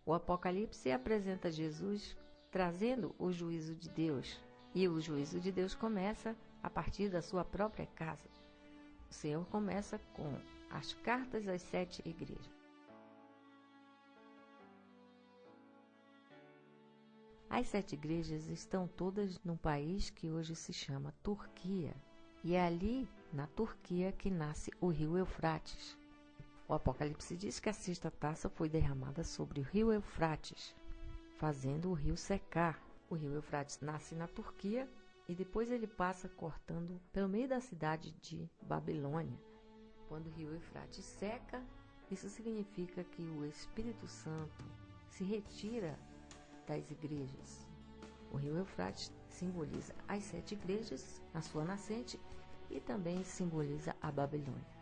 O Apocalipse apresenta Jesus trazendo o juízo de Deus. E o juízo de Deus começa a partir da sua própria casa. O Senhor começa com as cartas às 7 igrejas. As 7 igrejas estão todas num país que hoje se chama Turquia. E é ali, na Turquia, que nasce o rio Eufrates. O Apocalipse diz que a 6ª taça foi derramada sobre o rio Eufrates, fazendo o rio secar. O rio Eufrates nasce na Turquia e depois ele passa cortando pelo meio da cidade de Babilônia. Quando o rio Eufrates seca, isso significa que o Espírito Santo se retira das igrejas. O rio Eufrates simboliza as 7 igrejas na sua nascente e também simboliza a Babilônia.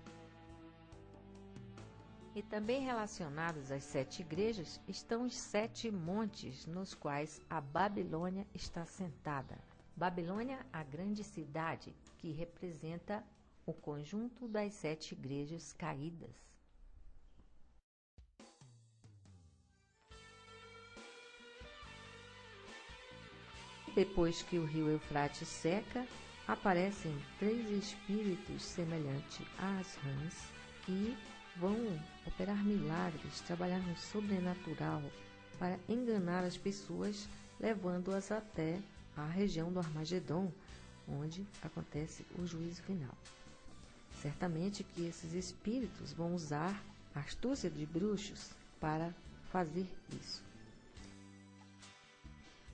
E também relacionados às 7 igrejas estão os 7 montes nos quais a Babilônia está sentada. Babilônia, a grande cidade, que representa o conjunto das 7 igrejas caídas. Depois que o rio Eufrates seca, aparecem 3 espíritos semelhantes às rãs que vão operar milagres, trabalhar no sobrenatural para enganar as pessoas, levando-as até a região do Armagedon, onde acontece o juízo final. Certamente que esses espíritos vão usar a astúcia de bruxos para fazer isso.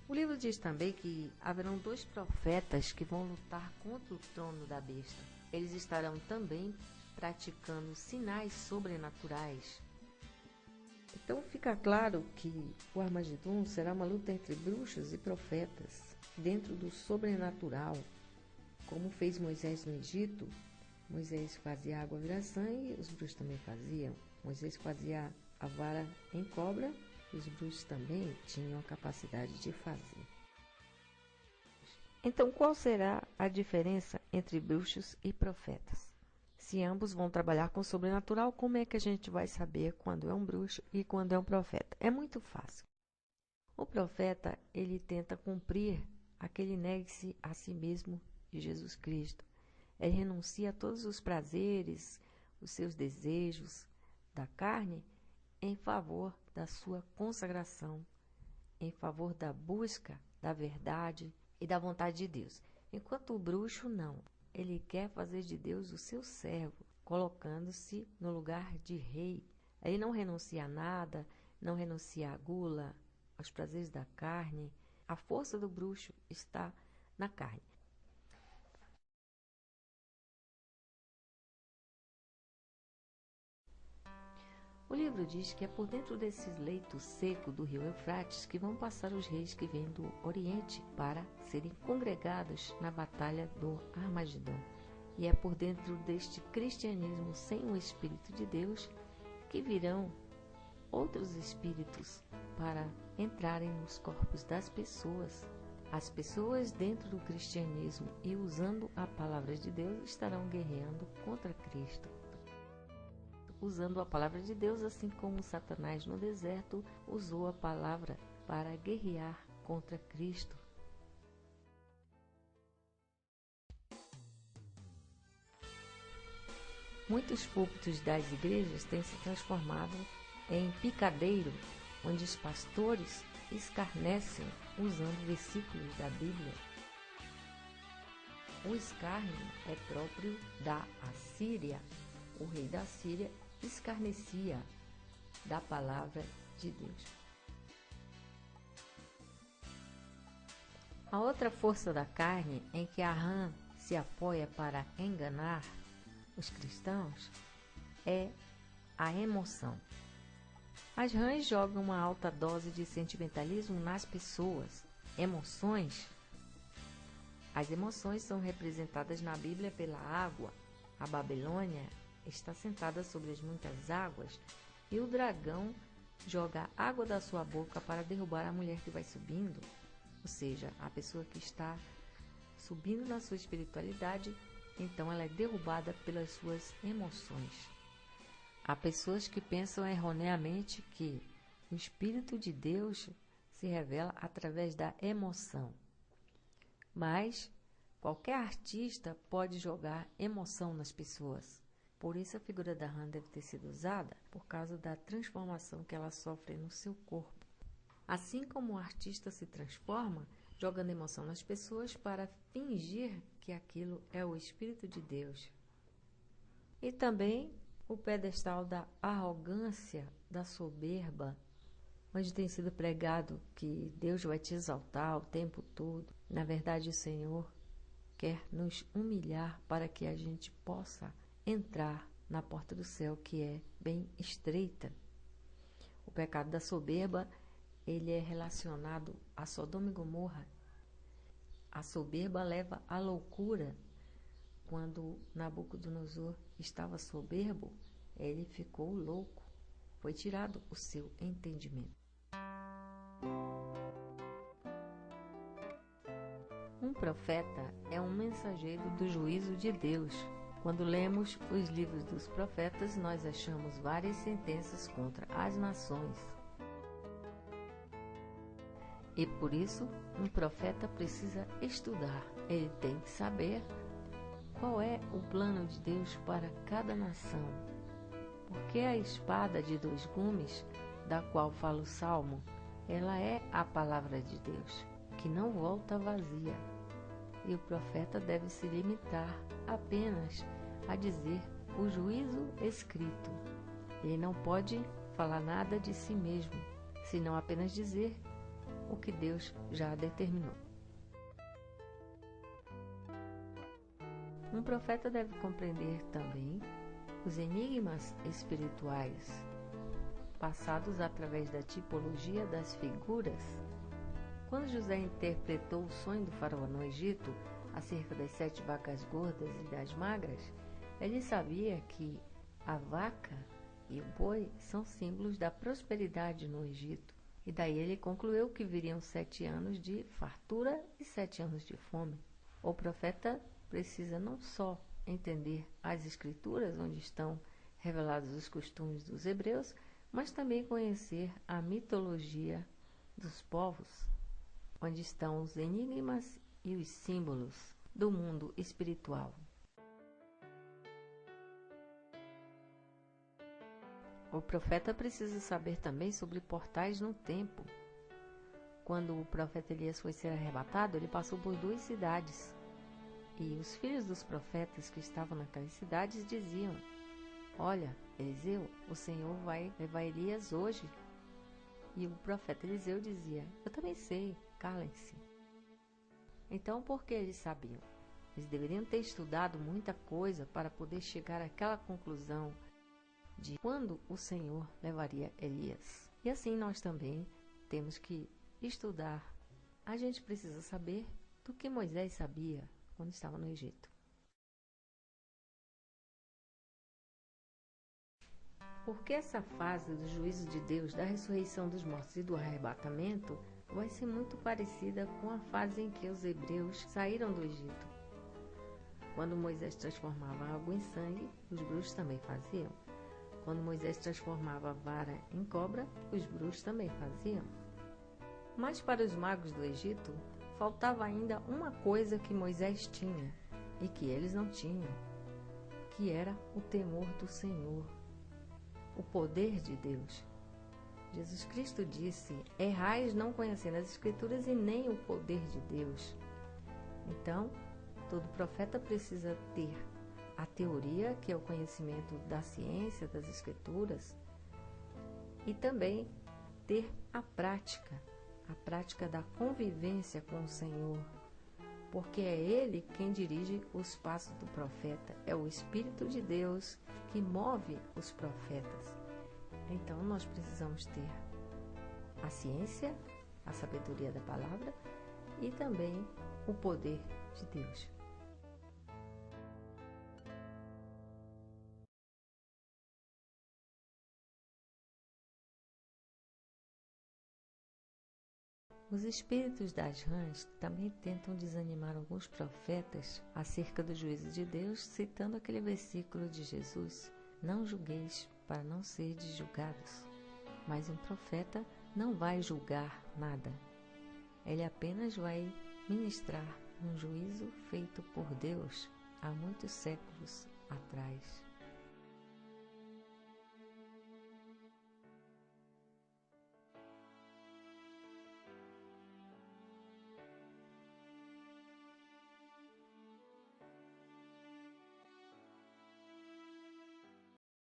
O livro diz também que haverão 2 profetas que vão lutar contra o trono da besta. Eles estarão também praticando sinais sobrenaturais. Então fica claro que o Armagedon será uma luta entre bruxos e profetas, dentro do sobrenatural. Como fez Moisés no Egito, Moisés fazia água virar sangue, os bruxos também faziam. Moisés fazia a vara em cobra, os bruxos também tinham a capacidade de fazer. Então, qual será a diferença entre bruxos e profetas? Se ambos vão trabalhar com o sobrenatural, como é que a gente vai saber quando é um bruxo e quando é um profeta? É muito fácil. O profeta, ele tenta cumprir aquele negue-se a si mesmo de Jesus Cristo. Ele renuncia a todos os prazeres, os seus desejos da carne, em favor da sua consagração, em favor da busca da verdade e da vontade de Deus. Enquanto o bruxo não, ele quer fazer de Deus o seu servo, colocando-se no lugar de rei. Ele não renuncia a nada, não renuncia à gula, aos prazeres da carne. A força do bruxo está na carne. O livro diz que é por dentro desse leito seco do rio Eufrates que vão passar os reis que vêm do Oriente para serem congregados na batalha do Armagedon. E é por dentro deste cristianismo sem o Espírito de Deus que virão outros espíritos para entrarem nos corpos das pessoas. As pessoas dentro do cristianismo e usando a palavra de Deus estarão guerreando contra Cristo. Usando a palavra de Deus, assim como Satanás no deserto usou a palavra para guerrear contra Cristo. Muitos púlpitos das igrejas têm se transformado em picadeiro, onde os pastores escarnecem usando versículos da Bíblia. O escárnio é próprio da Assíria. O rei da Síria escarnecia da palavra de Deus. A outra força da carne em que a rã se apoia para enganar os cristãos é a emoção. As rãs jogam uma alta dose de sentimentalismo nas pessoas. As emoções são representadas na Bíblia pela água. A Babilônia está sentada sobre as muitas águas e o dragão joga água da sua boca para derrubar a mulher que vai subindo, ou seja, a pessoa que está subindo na sua espiritualidade, então ela é derrubada pelas suas emoções. Há pessoas que pensam erroneamente que O Espírito de Deus se revela através da emoção. Mas qualquer artista pode jogar emoção nas pessoas. Por isso a figura da rã deve ter sido usada por causa da transformação que ela sofre no seu corpo. Assim como o artista se transforma, jogando emoção nas pessoas para fingir que aquilo é o Espírito de Deus. E também o pedestal da arrogância, da soberba, onde tem sido pregado que Deus vai te exaltar o tempo todo. Na verdade, o Senhor quer nos humilhar para que a gente possa entrar na porta do céu, que é bem estreita. O pecado da soberba, ele é relacionado a Sodoma e Gomorra. A soberba leva à loucura. Quando Nabucodonosor estava soberbo, ele ficou louco. Foi tirado o seu entendimento. Um profeta é um mensageiro do juízo de Deus. Quando lemos os livros dos profetas, nós achamos várias sentenças contra as nações. E por isso, um profeta precisa estudar. Ele tem que saber qual é o plano de Deus para cada nação. Porque a espada de dois gumes, da qual fala o Salmo, ela é a palavra de Deus, que não volta vazia. E o profeta deve se limitar apenas a dizer o juízo escrito. Ele não pode falar nada de si mesmo, senão apenas dizer o que Deus já determinou. Um profeta deve compreender também os enigmas espirituais, passados através da tipologia das figuras. Quando José interpretou o sonho do faraó no Egito, acerca das 7 vacas gordas e das magras, ele sabia que a vaca e o boi são símbolos da prosperidade no Egito. E daí ele concluiu que viriam 7 anos de fartura e 7 anos de fome. O profeta precisa não só entender as escrituras, onde estão revelados os costumes dos hebreus, mas também conhecer a mitologia dos povos, onde estão os enigmas e os símbolos do mundo espiritual. O profeta precisa saber também sobre portais no tempo. Quando o profeta Elias foi ser arrebatado, ele passou por 2 cidades. E os filhos dos profetas que estavam naquelas cidades diziam: olha, Eliseu, o Senhor vai levar Elias hoje. E o profeta Eliseu dizia: eu também sei, calem-se. Então, por que eles sabiam? Eles deveriam ter estudado muita coisa para poder chegar àquela conclusão de quando o Senhor levaria Elias. E assim nós também temos que estudar. A gente precisa saber do que Moisés sabia quando estava no Egito. Porque essa fase do juízo de Deus, da ressurreição dos mortos e do arrebatamento vai ser muito parecida com a fase em que os hebreus saíram do Egito. Quando Moisés transformava água em sangue, os bruxos também faziam. Quando Moisés transformava a vara em cobra, os bruxos também faziam. Mas para os magos do Egito, faltava ainda uma coisa que Moisés tinha e que eles não tinham, que era o temor do Senhor, o poder de Deus. Jesus Cristo disse: errais não conhecendo as Escrituras e nem o poder de Deus. Então, todo profeta precisa ter a teoria, que é o conhecimento da ciência, das Escrituras, e também ter a prática da convivência com o Senhor, porque é Ele quem dirige os passos do profeta, é o Espírito de Deus que move os profetas. Então nós precisamos ter a ciência, a sabedoria da palavra e também o poder de Deus. Os espíritos das rãs também tentam desanimar alguns profetas acerca do juízo de Deus, citando aquele versículo de Jesus: não julgueis para não serdes julgados, Mas um profeta não vai julgar nada. Ele apenas vai ministrar um juízo feito por Deus há muitos séculos atrás.